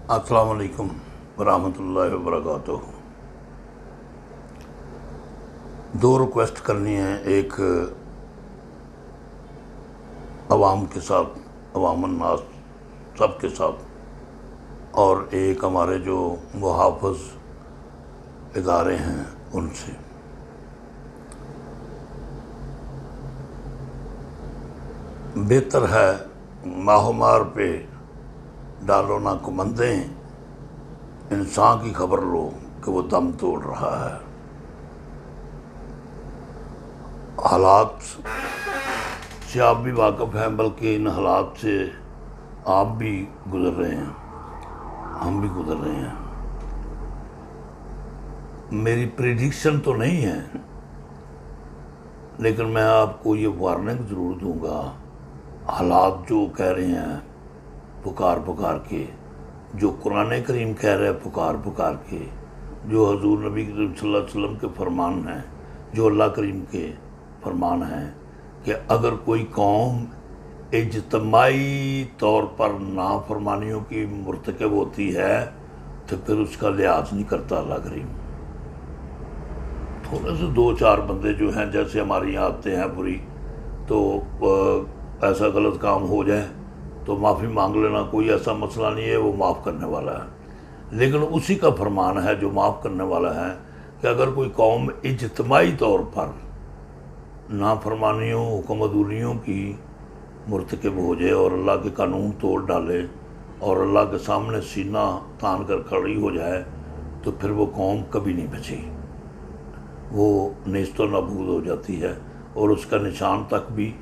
अस्सलाम वालेकुम रहमतुल्लाहि व बरकातुहू। दो रिक्वेस्ट करनी है, एक अवाम के साथ, अवामन नास सब के साथ, और एक हमारे जो मुहाफ़िज़ इदारे हैं उनसे। बेहतर है माहमार पे डालो ना कुमंदे, इंसान की खबर लो कि वो दम तोड़ रहा है। हालात से आप भी वाकिफ़ हैं, बल्कि इन हालात से आप भी गुज़र रहे हैं, हम भी गुज़र रहे हैं। मेरी प्रेडिक्शन तो नहीं है, लेकिन मैं आपको ये वार्निंग ज़रूर दूंगा। हालात जो कह रहे हैं पुकार पुकार के, जो कुरान करीम कह रहे हैं पुकार पुकार के, जो हजूर नबी करीम सल्लल्लाहु अलैहि वसल्लम के फरमान हैं, जो अल्लाह करीम के फरमान हैं कि अगर कोई कौम इज्तमाई तौर पर नाफरमानियों की मुर्तकब होती है तो फिर उसका लिहाज नहीं करता अल्लाह करीम। थोड़े से दो चार बंदे जो हैं, जैसे हमारे यहाँ आते हैं बुरी, तो ऐसा गलत काम हो जाए तो माफ़ी मांग लेना, कोई ऐसा मसला नहीं है, वो माफ़ करने वाला है। लेकिन उसी का फरमान है जो माफ़ करने वाला है कि अगर कोई कौम इज्तमाई तौर पर नाफरमानियों हुक्म-अदूलियों की मुर्तकब हो जाए और अल्लाह के कानून तोड़ डाले और अल्लाह के सामने सीना तान कर खड़ी हो जाए, तो फिर वो कौम कभी नहीं बची, वो नेस्तो नाबूद हो जाती है और उसका निशान तक भी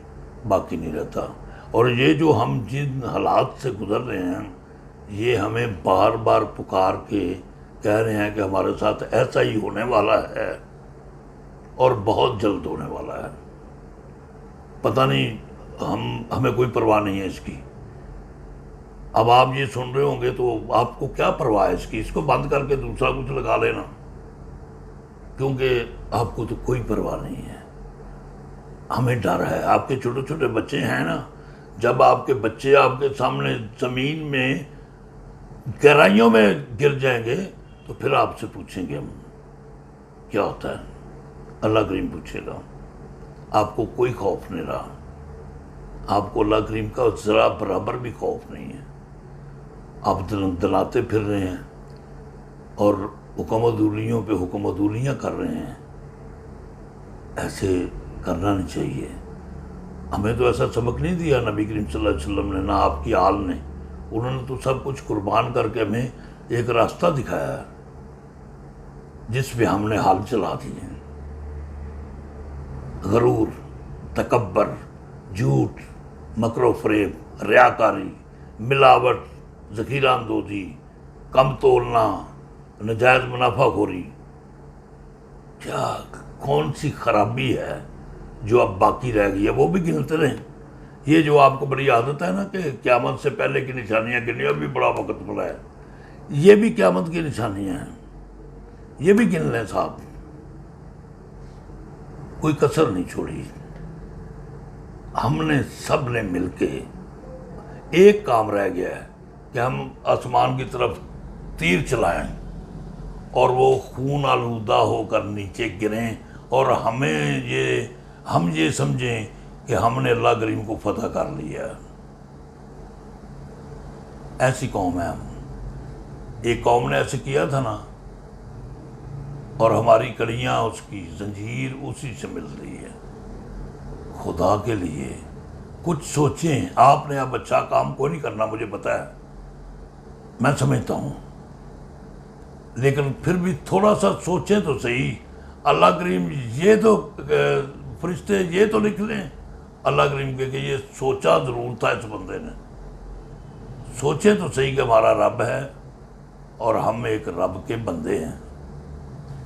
बाकी नहीं रहता। और ये जो हम जिन हालात से गुज़र रहे हैं, ये हमें बार बार पुकार के कह रहे हैं कि हमारे साथ ऐसा ही होने वाला है और बहुत जल्द होने वाला है। पता नहीं, हमें कोई परवाह नहीं है इसकी। अब आप ये सुन रहे होंगे तो आपको क्या परवाह है इसकी, इसको बंद करके दूसरा कुछ लगा लेना, क्योंकि आपको तो कोई परवाह नहीं है। हमें डर है। आपके छोटे छोटे बच्चे हैं ना, जब आपके बच्चे आपके सामने ज़मीन में गहराइयों में गिर जाएंगे तो फिर आपसे पूछेंगे हम क्या होता है, अल्लाह करीम पूछेगा। आपको कोई खौफ नहीं रहा, आपको अल्लाह करीम का ज़रा बराबर भी खौफ नहीं है। आप दलाते फिर रहे हैं और हुक्म-अदूलियों पे हुक्म-अदूलियाँ कर रहे हैं। ऐसे करना नहीं चाहिए। हमें तो ऐसा सबक नहीं दिया नबी करीम सल्लल्लाहु अलैहि वसल्लम ने, ना आपकी आल ने। उन्होंने तो सब कुछ कुर्बान करके हमें एक रास्ता दिखाया है जिस पे हमने हाल चला दिए। गरूर, तकब्बर, झूठ, मकरो फरेब, रियाकारी, मिलावट, ज़ख़ीरा अंदोज़ी, कम तोलना, नजायज़ मुनाफाखोरी, क्या कौन सी खराबी है जो अब बाकी रह गई है, वो भी गिनते रहें। ये जो आपको बड़ी आदत है ना कि क़यामत से पहले की निशानियाँ गिनी, अभी बड़ा वक्त पड़ा है, ये भी क़यामत की निशानियाँ हैं, ये भी गिन लें साहब, कोई कसर नहीं छोड़ी। हमने सब ने मिलके, एक काम रह गया है कि हम आसमान की तरफ तीर चलाएं और वो खून आलूदा होकर नीचे गिरें और हम ये समझें कि हमने अल्लाह करीम को फतह कर लिया। ऐसी कौम है हम। एक कौम ने ऐसे किया था ना, और हमारी कड़ियाँ, उसकी जंजीर उसी से मिल रही है। खुदा के लिए कुछ सोचें। आपने अब अच्छा काम कोई नहीं करना, मुझे पता है, मैं समझता हूँ, लेकिन फिर भी थोड़ा सा सोचें तो सही। अल्लाह करीम ये तो फरिश्ते ये तो लिख लें अल्लाह करीम के कि ये सोचा ज़रूर था इस बंदे ने। सोचें तो सही कि हमारा रब है और हम एक रब के बंदे हैं,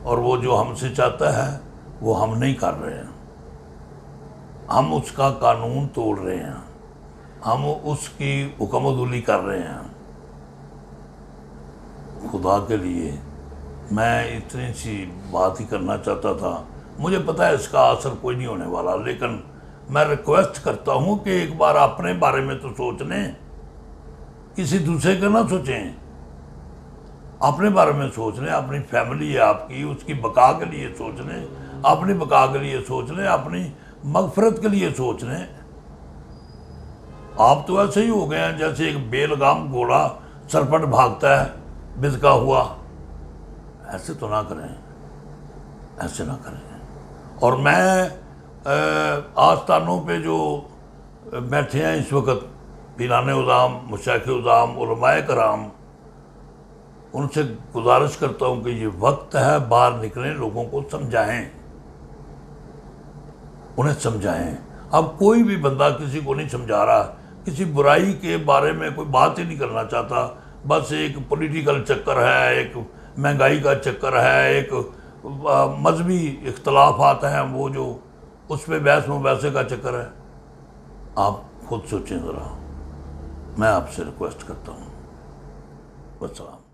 और वो जो हमसे चाहता है वो हम नहीं कर रहे हैं। हम उसका कानून तोड़ रहे हैं, हम उसकी हुक्म-अदूली कर रहे हैं। खुदा के लिए मैं इतनी सी बात ही करना चाहता था। मुझे पता है इसका असर कोई नहीं होने वाला, लेकिन मैं रिक्वेस्ट करता हूँ कि एक बार अपने बारे में तो सोच लें, किसी दूसरे का ना सोचें। अपने बारे में सोच लें, अपनी फैमिली है आपकी, उसकी बका के लिए सोच लें, अपनी बका के लिए सोच लें, अपनी मगफरत के लिए सोच लें। आप तो ऐसे ही हो गए हैं जैसे एक बेलगाम घोड़ा सरपट भागता है बिजका हुआ। ऐसे तो ना करें, ऐसे ना करें। और मैं आस्थानों पे जो बैठे हैं इस वक्त पीराने उज़ाम, मुशाइख उज़ाम, उलमाए कराम, उनसे गुजारिश करता हूँ कि ये वक्त है, बाहर निकलें, लोगों को समझाएं, उन्हें समझाएं। अब कोई भी बंदा किसी को नहीं समझा रहा, किसी बुराई के बारे में कोई बात ही नहीं करना चाहता। बस एक पॉलिटिकल चक्कर है, एक महंगाई का चक्कर है, एक मजहबी इख्तलाफात हैं वो जो उस पर बहस मुबासे का चक्कर है। आप खुद सोचें ज़रा, मैं आपसे रिक्वेस्ट करता हूँ। वस्सलाम।